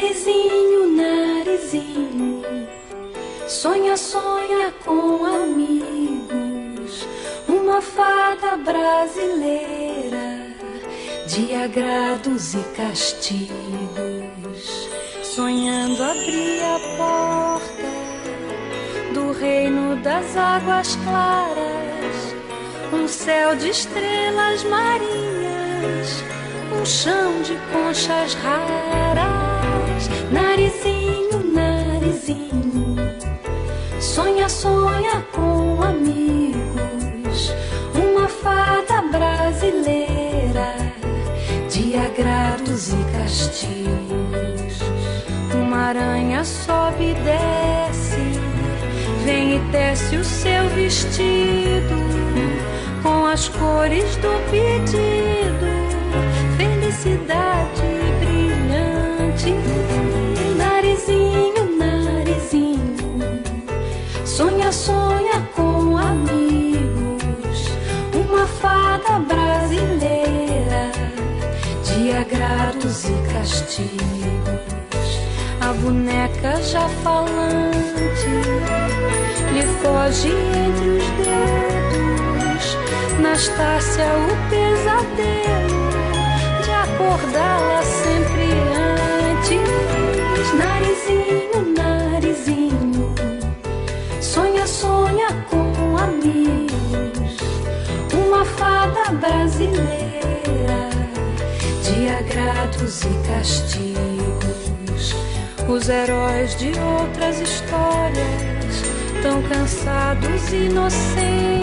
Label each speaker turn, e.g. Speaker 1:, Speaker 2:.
Speaker 1: Narizinho, narizinho, sonha, sonha com amigos, uma fada brasileira de agrados e castigos, sonhando abrir a porta do reino das águas claras, um céu de estrelas marinhas, um chão de conchas raras. Narizinho, narizinho, sonha, sonha com amigos, uma fada brasileira de agrados e castigos. Uma aranha sobe e desce, vem e tece o seu vestido com as cores do pedido, felicidade brilhante. Narizinho, narizinho, sonha, sonha com amigos, uma fada brasileira de agrados e castigos. A boneca já falante lhe foge entre os dedos, Nastácia o pesadelo de acordá-la sempre antes. Narizinho, narizinho, sonha, sonha com amigos, uma fada brasileira de agrados e castigos. Os heróis de outras histórias, tão cansados e inocentes,